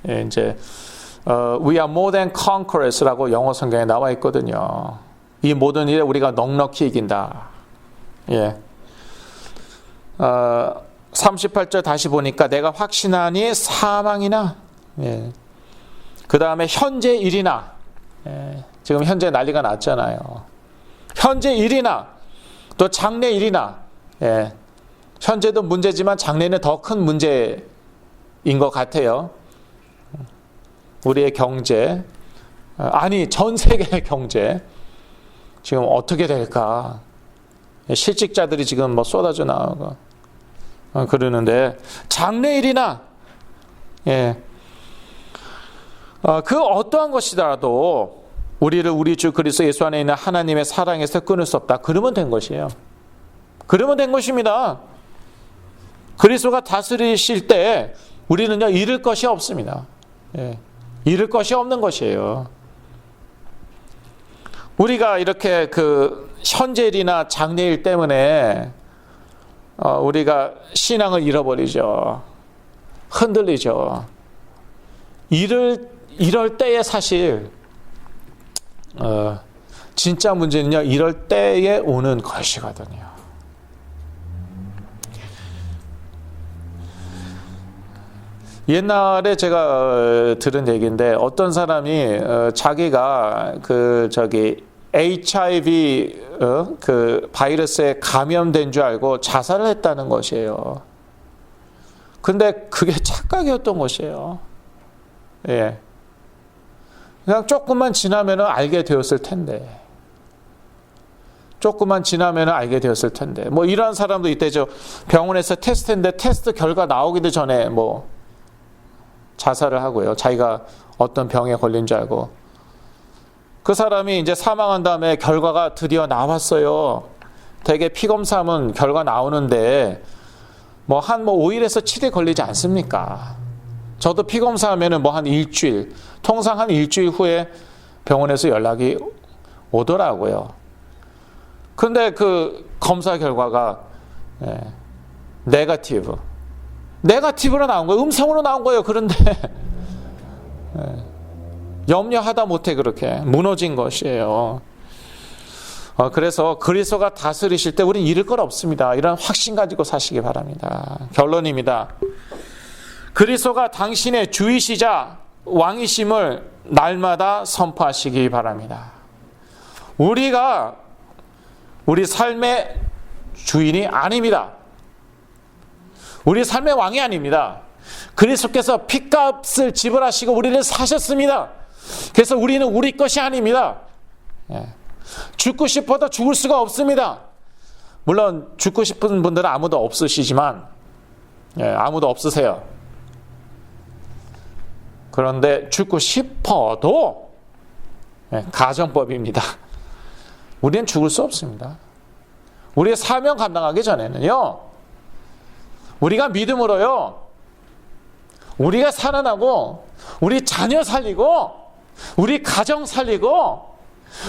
이제 We are more than conquerors라고 영어 성경에 나와 있거든요. 이 모든 일에 우리가 넉넉히 이긴다. 38절 다시 보니까 내가 확신하니 사망이나 그 다음에 현재 일이나 지금 현재 난리가 났잖아요. 현재 일이나 또 장래 일이나 현재도 문제지만 장래는 더 큰 문제인 것 같아요. 우리의 경제, 아니 전 세계의 경제 지금 어떻게 될까? 실직자들이 지금 뭐 쏟아져 나오고 그러는데 장래일이나 그 어떠한 것이더라도 우리를 우리 주 그리스도 예수 안에 있는 하나님의 사랑에서 끊을 수 없다. 그러면 된 것이에요. 그러면 된 것입니다. 그리스도가 다스리실 때 우리는요 잃을 것이 없습니다. 잃을 것이 없는 것이에요. 우리가 이렇게 그 현재일이나 장래일 때문에 우리가 신앙을 잃어버리죠. 흔들리죠. 이럴 때에 사실 진짜 문제는요 이럴 때에 오는 것이거든요. 옛날에 제가 들은 얘기인데 어떤 사람이 자기가 HIV 그 바이러스에 감염된 줄 알고 자살을 했다는 것이에요. 근데 그게 착각이었던 것이에요. 그냥 조금만 지나면 알게 되었을 텐데. 조금만 지나면 알게 되었을 텐데. 뭐 이런 사람도 있대죠. 병원에서 테스트했는데 테스트 결과 나오기도 전에 뭐 자살을 하고요. 자기가 어떤 병에 걸린 줄 알고. 그 사람이 이제 사망한 다음에 결과가 드디어 나왔어요. 되게 피검사하면 결과 나오는데 뭐 한 5일에서 7일 걸리지 않습니까? 저도 피검사하면은 뭐 한 일주일, 통상 한 일주일 후에 병원에서 연락이 오더라고요. 근데 그 검사 결과가 네거티브로 나온 거예요. 음성으로 나온 거예요. 그런데 염려하다 못해 그렇게 무너진 것이에요. 그래서 그리스도가 다스리실 때 우리는 잃을 건 없습니다. 이런 확신 가지고 사시기 바랍니다. 결론입니다. 그리스도가 당신의 주이시자 왕이심을 날마다 선포하시기 바랍니다. 우리가 우리 삶의 주인이 아닙니다. 우리 삶의 왕이 아닙니다. 그리스도께서 핏값을 지불하시고 우리를 사셨습니다. 그래서 우리는 우리 것이 아닙니다. 죽고 싶어도 죽을 수가 없습니다. 물론 죽고 싶은 분들은 아무도 없으시지만 아무도 없으세요. 그런데 죽고 싶어도 가정법입니다. 우리는 죽을 수 없습니다. 우리의 사명 감당하기 전에는요. 우리가 믿음으로요. 우리가 살아나고 우리 자녀 살리고 우리 가정 살리고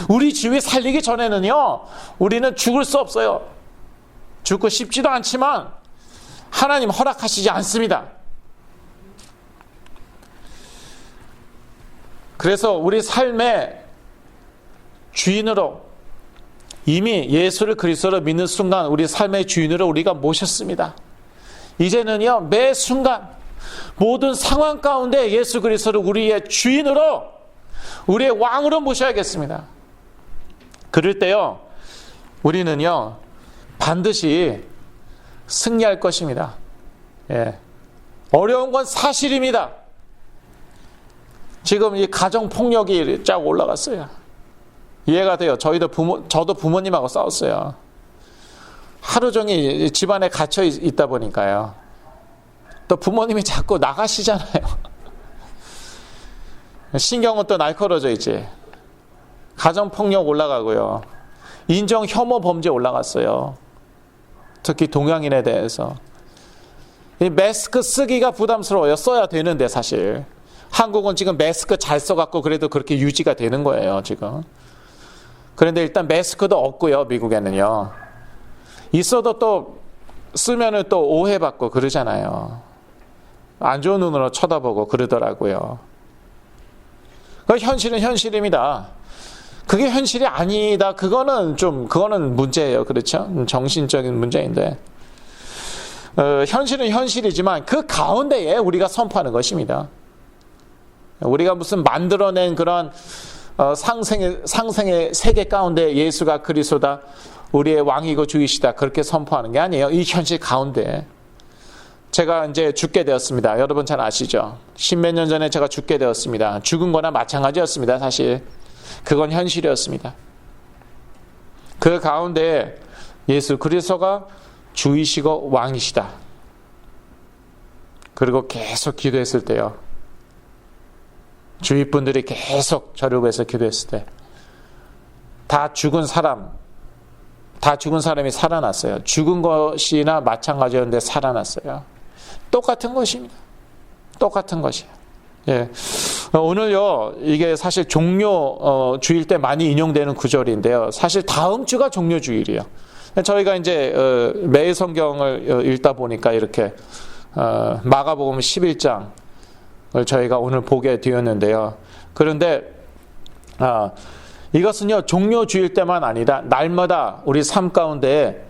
우리 주위 살리기 전에는요. 우리는 죽을 수 없어요. 죽고 싶지도 않지만 하나님 허락하시지 않습니다. 그래서 우리 삶의 주인으로 이미 예수를 그리스도로 믿는 순간 우리 삶의 주인으로 우리가 모셨습니다. 이제는요, 매 순간 모든 상황 가운데 예수 그리스도를 우리의 주인으로, 우리의 왕으로 모셔야겠습니다. 그럴 때요, 우리는요 반드시 승리할 것입니다. 예. 어려운 건 사실입니다. 지금 이 가정 폭력이 쫙 올라갔어요. 이해가 돼요. 저도 부모님하고 싸웠어요. 하루 종일 집안에 갇혀 있다 보니까요. 또 부모님이 자꾸 나가시잖아요. 신경은 또 날카로워져 있지. 가정 폭력 올라가고요. 인정 혐오 범죄 올라갔어요. 특히 동양인에 대해서. 이 마스크 쓰기가 부담스러워요. 써야 되는데 사실. 한국은 지금 마스크 잘 써갖고 그래도 그렇게 유지가 되는 거예요, 지금. 그런데 일단 마스크도 없고요, 미국에는요. 있어도 또 쓰면은 또 오해받고 그러잖아요. 안 좋은 눈으로 쳐다보고 그러더라고요. 그 현실은 현실입니다. 그게 현실이 아니다. 그거는 문제예요. 그렇죠? 정신적인 문제인데. 현실은 현실이지만 그 가운데에 우리가 선포하는 것입니다. 우리가 무슨 만들어낸 그런 상생의 세계 가운데 예수가 그리스도다, 우리의 왕이고 주이시다, 그렇게 선포하는 게 아니에요. 이 현실 가운데. 제가 이제 죽게 되었습니다. 여러분 잘 아시죠? 십몇 년 전에 제가 죽게 되었습니다. 죽은 거나 마찬가지였습니다. 사실 그건 현실이었습니다. 그 가운데 예수 그리스도가 주이시고 왕이시다. 그리고 계속 기도했을 때요, 주위 분들이 계속 저를 위해서 기도했을 때 다 죽은 사람이 살아났어요. 죽은 것이나 마찬가지였는데 살아났어요. 똑같은 것입니다. 똑같은 것이에요. 예. 오늘요, 이게 사실 종료 주일 때 많이 인용되는 구절인데요. 사실 다음 주가 종료 주일이에요. 저희가 이제 매일 성경을 읽다 보니까 이렇게 마가복음 11장을 저희가 오늘 보게 되었는데요. 그런데 이것은요, 종료 주일 때만 아니라 날마다 우리 삶 가운데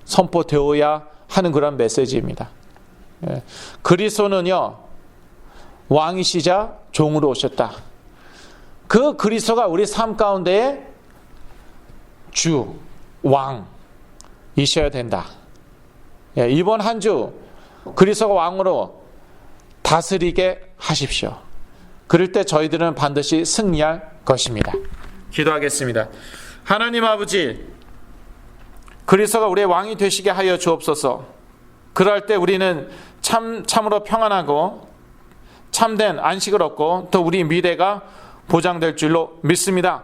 선포되어야 하는 그런 메시지입니다. 예. 그리스도는요, 왕이시자 종으로 오셨다. 그 그리스도가 우리 삶 가운데 주, 왕이셔야 된다. 예, 이번 한 주 그리스도가 왕으로 다스리게 하십시오. 그럴 때 저희들은 반드시 승리할 것입니다. 기도하겠습니다. 하나님 아버지, 그리스도가 우리의 왕이 되시게 하여 주옵소서. 그럴 때 우리는 참으로 평안하고 참된 안식을 얻고 또 우리 미래가 보장될 줄로 믿습니다.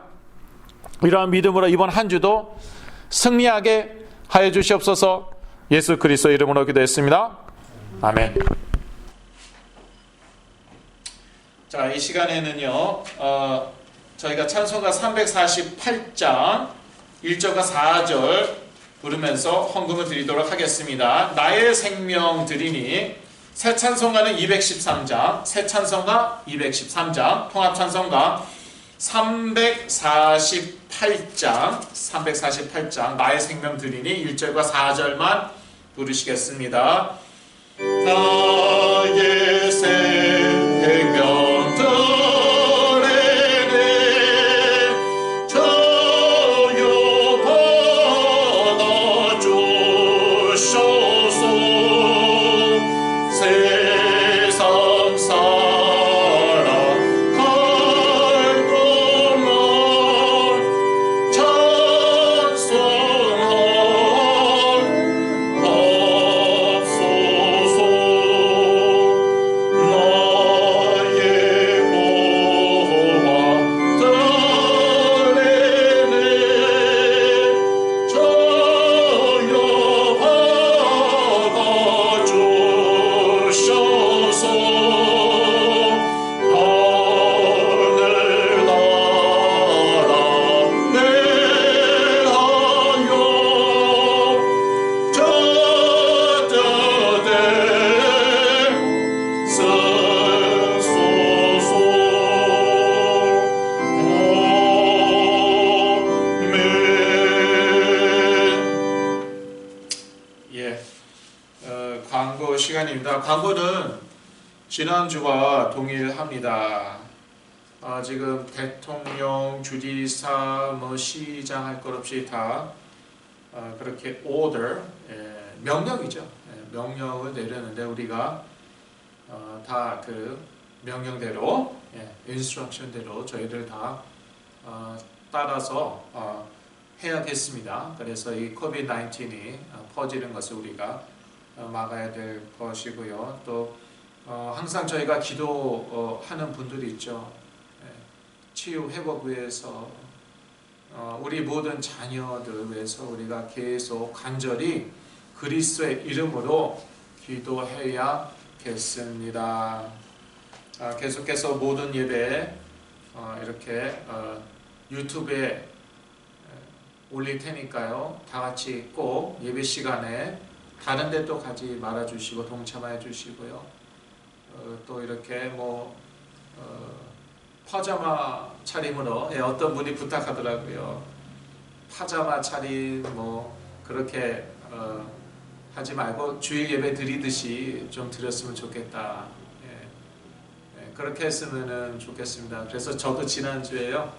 이러한 믿음으로 이번 한 주도 승리하게 하여 주시옵소서. 예수 그리스도 이름으로 기도했습니다. 아멘. 자, 이 시간에는요, 저희가 찬송가 348장 1절과 4절 부르면서 헌금을 드리도록 하겠습니다. 나의 생명 드리니, 새 찬송가는 213장, 새 찬송가 213장, 통합 찬송가 348장 나의 생명 드리니 1절과 4절만 부르시겠습니다. 나의 생명 너 시간입니다. 광고는 지난주와 동일합니다. 지금 대통령, 주지사, 시장 할 것 없이 다 그렇게 order, 명령이죠. 명령을 내렸는데 우리가 다 그 명령대로, 인스트럭션대로 저희들 다 따라서 해야겠습니다. 그래서 이 COVID-19이 퍼지는 것을 우리가 막아야 될 것이고요. 또 항상 저희가 기도하는 분들이 있죠. 치유 회복 위해서 우리 모든 자녀들 위해서 우리가 계속 간절히 그리스도의 이름으로 기도해야겠습니다. 계속해서 모든 예배 이렇게 유튜브에 올릴 테니까요. 다 같이 꼭 예배 시간에 다른 데 또 가지 말아 주시고 동참해 주시고요. 또 이렇게 파자마 차림으로 어떤 분이 부탁하더라고요. 파자마 차림 그렇게 하지 말고 주일 예배 드리듯이 좀 드렸으면 좋겠다. 그렇게 했으면 좋겠습니다. 그래서 저도 지난주에요.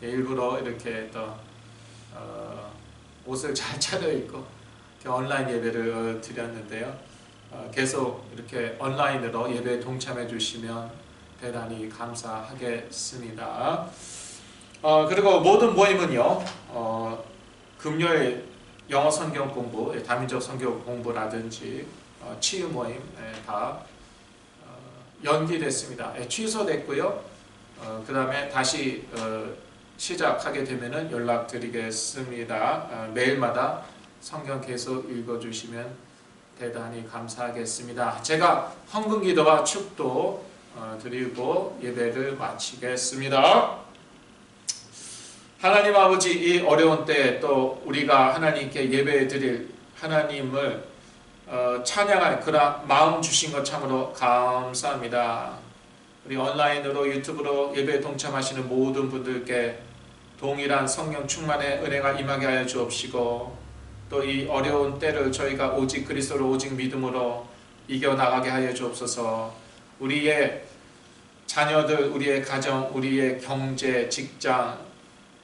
일부러 이렇게 또 옷을 잘 차려입고 온라인 예배를 드렸는데요. 계속 이렇게 온라인으로 예배에 동참해 주시면 대단히 감사하겠습니다. 그리고 모든 모임은요, 금요일 영어 성경 공부, 다민족 성경 공부라든지 치유 모임 다 연기됐습니다. 취소됐고요. 그 다음에 다시 시작하게 되면은 연락드리겠습니다. 매일마다 성경 계속 읽어주시면 대단히 감사하겠습니다. 제가 헌금기도와 축도 드리고 예배를 마치겠습니다. 하나님 아버지, 이 어려운 때 또 우리가 하나님께 예배 드릴 하나님을 찬양할 그런 마음 주신 것 참으로 감사합니다. 우리 온라인으로 유튜브로 예배에 동참하시는 모든 분들께 동일한 성령 충만의 은혜가 임하게 하여 주옵시고, 또 이 어려운 때를 저희가 오직 그리스도로 오직 믿음으로 이겨나가게 하여 주옵소서. 우리의 자녀들, 우리의 가정, 우리의 경제, 직장,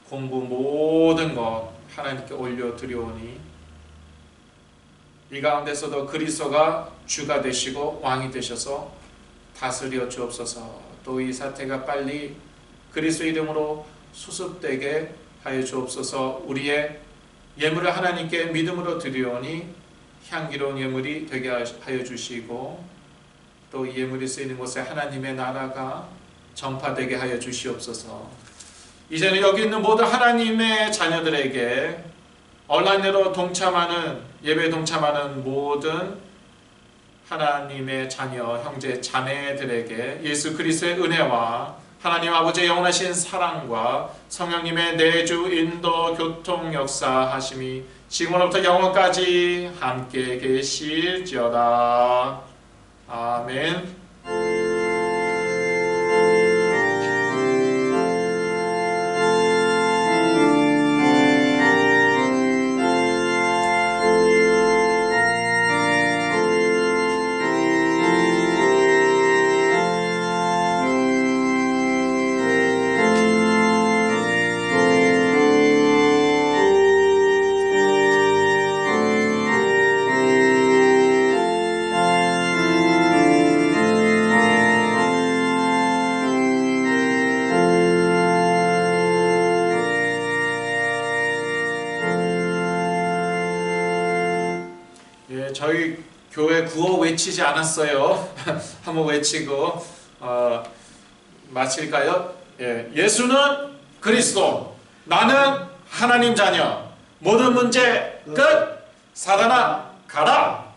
공부 모든 것 하나님께 올려드리오니 이 가운데서도 그리스도가 주가 되시고 왕이 되셔서 다스려 주옵소서. 또 이 사태가 빨리 그리스도 이름으로 수습되게 하여 주옵소서. 우리의 예물을 하나님께 믿음으로 드리오니 향기로운 예물이 되게 하여 주시고, 또 이 예물이 쓰이는 곳에 하나님의 나라가 전파되게 하여 주시옵소서. 이제는 여기 있는 모든 하나님의 자녀들에게 온라인으로 동참하는, 예배에 동참하는 모든 하나님의 자녀, 형제, 자매들에게 예수 그리스도의 은혜와 하나님 아버지의 영원하신 사랑과 성령님의 내주, 인도, 교통, 역사하심이 지금으로부터 영원까지 함께 계실지어다. 아멘. 저희 교회 구호 외치지 않았어요. 한번 외치고 마칠까요? 예수는 그리스도, 나는 하나님 자녀, 모든 문제 끝. 사단아 가라.